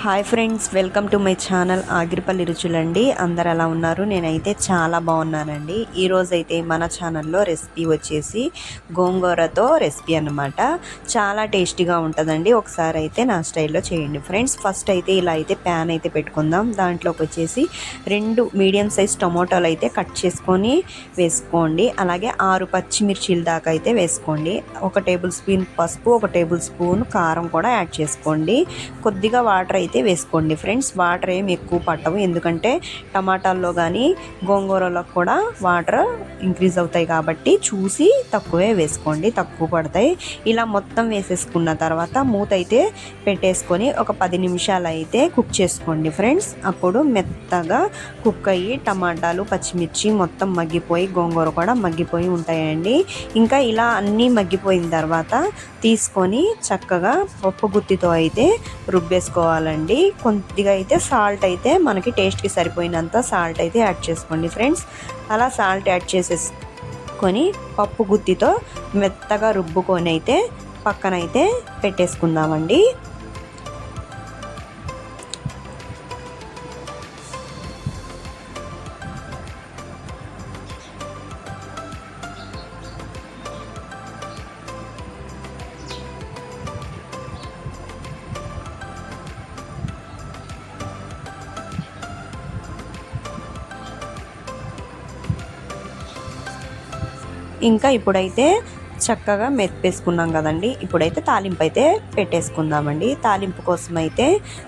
Hi friends, welcome to my channel Agiripalli రుచులండి. అందరు ఎలా ఉన్నారు? నేనైతే చాలా బాగున్నానండి. ఈరోజైతే మన ఛానల్లో రెసిపీ వచ్చేసి గోంగూరతో రెసిపీ అన్నమాట. చాలా టేస్టీగా ఉంటుందండి. ఒకసారి అయితే నా స్టైల్లో చేయండి ఫ్రెండ్స్. ఫస్ట్ అయితే ఇలా అయితే ప్యాన్ అయితే పెట్టుకుందాం. దాంట్లోకి వచ్చేసి 2 మీడియం సైజ్ టొమాటోలు అయితే కట్ చేసుకొని వేసుకోండి. అలాగే 6 పచ్చిమిర్చీల దాకా అయితే వేసుకోండి. 1 టేబుల్ స్పూన్ పసుపు, 1 టేబుల్ స్పూన్ కారం కూడా యాడ్ చేసుకోండి. కొద్దిగా వాటర్ అయితే వేసుకోండి ఫ్రెండ్స్. వాటర్ ఏమి ఎక్కువ పట్టవు, ఎందుకంటే టమాటాల్లో కానీ గోంగూరలో కూడా వాటర్ ఇంక్రీజ్ అవుతాయి కాబట్టి చూసి తక్కువే వేసుకోండి, తక్కువ పడతాయి. ఇలా మొత్తం వేసేసుకున్న తర్వాత మూత అయితే పెట్టేసుకొని ఒక 10 నిమిషాలు అయితే కుక్ చేసుకోండి ఫ్రెండ్స్. అప్పుడు మెత్తగా కుక్ అయ్యి టమాటాలు పచ్చిమిర్చి మొత్తం మగ్గిపోయి గోంగూర కూడా మగ్గిపోయి ఉంటాయండి. ఇంకా ఇలా అన్నీ మగ్గిపోయిన తర్వాత తీసుకొని చక్కగా పప్పు గుత్తితో అయితే రుబ్బేసుకోవాలండి. కొద్దిగా అయితే సాల్ట్ అయితే మనకి టేస్ట్కి సరిపోయినంత సాల్ట్ అయితే యాడ్ చేసుకోండి ఫ్రెండ్స్. అలా సాల్ట్ యాడ్ చేసేసుకొని పప్పు గుత్తితో మెత్తగా రుబ్బుకొని అయితే పక్కనైతే పెట్టేసుకుందామండి. ఇంకా ఇప్పుడైతే చక్కగా మెత్తేసుకున్నాం కదండి. ఇప్పుడైతే తాలింపు అయితే పెట్టేసుకుందామండి. తాలింపు కోసం అయితే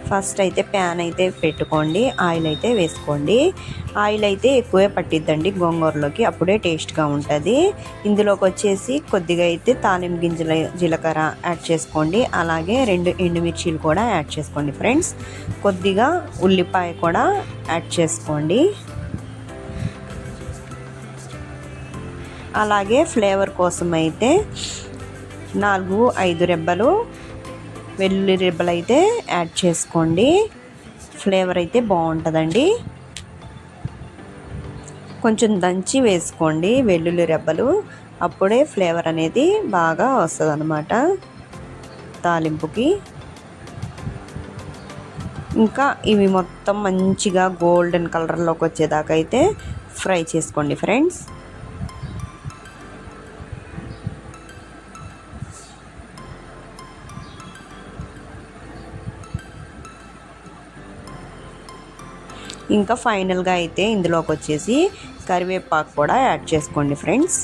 ఫస్ట్ అయితే ప్యాన్ అయితే పెట్టుకోండి, ఆయిల్ అయితే వేసుకోండి. ఆయిల్ అయితే ఎక్కువే పట్టిద్దండి గోంగూరలోకి, అప్పుడే టేస్ట్గా ఉంటుంది. ఇందులోకి వచ్చేసి కొద్దిగా అయితే తాలింపు గింజల జీలకర్ర యాడ్ చేసుకోండి. అలాగే 2 ఎండుమిర్చీలు కూడా యాడ్ చేసుకోండి ఫ్రెండ్స్. కొద్దిగా ఉల్లిపాయ కూడా యాడ్ చేసుకోండి. అలాగే ఫ్లేవర్ కోసం అయితే 4-5 రెబ్బలు వెల్లుల్లి రెబ్బలు అయితే యాడ్ చేసుకోండి. ఫ్లేవర్ అయితే బాగుంటుందండి. కొంచెం దంచి వేసుకోండి వెల్లుల్లి రెబ్బలు, అప్పుడే ఫ్లేవర్ అనేది బాగా వస్తుంది అన్నమాట తాలింపుకి. ఇంకా ఇవి మొత్తం మంచిగా గోల్డెన్ కలర్లోకి వచ్చేదాకా అయితే ఫ్రై చేసుకోండి ఫ్రెండ్స్. ఇంకా ఫైనల్గా అయితే ఇందులోకి వచ్చేసి కరివేపాకు కూడా యాడ్ చేసుకోండి ఫ్రెండ్స్.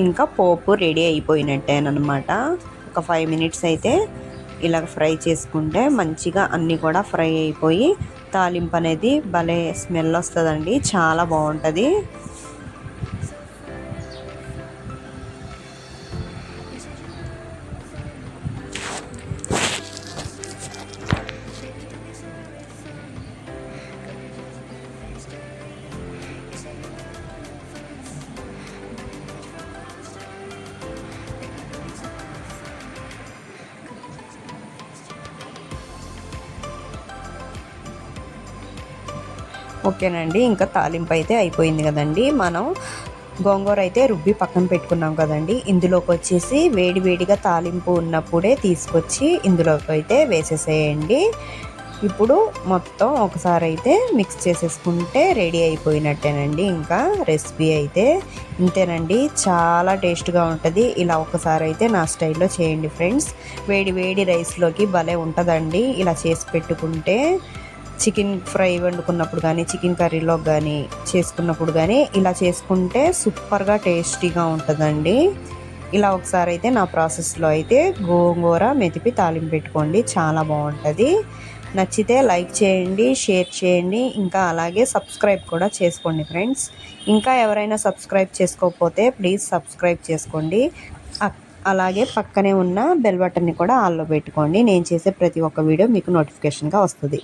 ఇంకా పోపు రెడీ అయిపోయినట్టేనమాట. ఒక 5 మినిట్స్ అయితే ఇలా ఫ్రై చేసుకుంటే మంచిగా అన్నీ కూడా ఫ్రై అయిపోయి తాలింపు అనేది భలే స్మెల్ వస్తుందండి, చాలా బాగుంటుంది. ఓకేనండి, ఇంకా తాలింపు అయితే అయిపోయింది కదండి. మనం గోంగూర అయితే రుబ్బి పక్కన పెట్టుకున్నాం కదండి. ఇందులోకి వచ్చేసి వేడివేడిగా తాలింపు ఉన్నప్పుడే తీసుకొచ్చి ఇందులోకి అయితే వేసేసేయండి. ఇప్పుడు మొత్తం ఒకసారి అయితే మిక్స్ చేసేసుకుంటే రెడీ అయిపోయినట్టేనండి. ఇంకా రెసిపీ అయితే ఇంతేనండి, చాలా టేస్ట్గా ఉంటుంది. ఇలా ఒకసారి అయితే నా స్టైల్లో చేయండి ఫ్రెండ్స్. వేడి వేడి రైస్లోకి భలే ఉంటుందండి ఇలా చేసి పెట్టుకుంటే. చికెన్ ఫ్రై వండుకున్నప్పుడు కానీ చికెన్ కర్రీలో కానీ చేసుకున్నప్పుడు కానీ ఇలా చేసుకుంటే సూపర్గా టేస్టీగా ఉంటుందండి. ఇలా ఒకసారి అయితే నా ప్రాసెస్లో అయితే గోంగూర మెతిపి తాలింపు పెట్టుకోండి, చాలా బాగుంటుంది. నచ్చితే లైక్ చేయండి, షేర్ చేయండి, ఇంకా అలాగే సబ్స్క్రైబ్ కూడా చేసుకోండి ఫ్రెండ్స్. ఇంకా ఎవరైనా సబ్స్క్రైబ్ చేసుకోకపోతే ప్లీజ్ సబ్స్క్రైబ్ చేసుకోండి. అలాగే పక్కనే ఉన్న బెల్ బటన్ని కూడా ఆన్లో పెట్టుకోండి. నేను చేసే ప్రతి ఒక్క వీడియో మీకు నోటిఫికేషన్గా వస్తుంది.